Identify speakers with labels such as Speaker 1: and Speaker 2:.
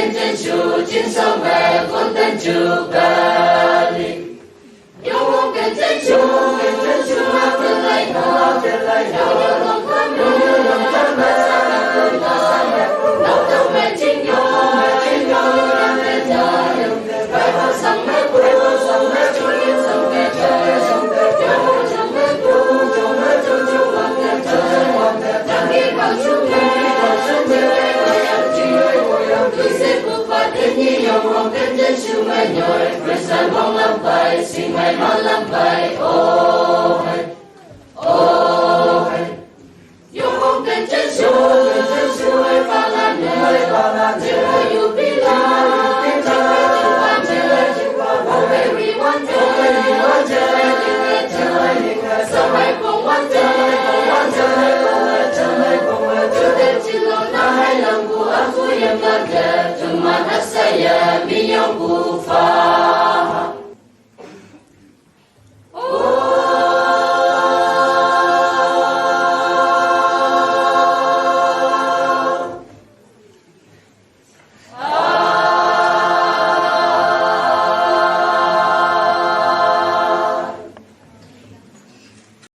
Speaker 1: 天真主今生美风灯主巴黎，永恒跟真主阿德莱诺，永远龙和美，萨拉布拉，老豆美金永远美家，白头上美不，中年上美家，永恒上美不，中王美家，当你高出美，tôi sẽ vượt qua thiên nhiên yêu hồn đến chân chiều mây nhồi rồi sáng bóng lắm bay xin may mắn lắm bay ô hay yêu hồn đến chân chiều ấy pha lan nơi chiều yêu bi la oh everyone so hay cùng one day chủ đến chỉ lo hai lòng của aku yang ada cuma saya mi yang ku fa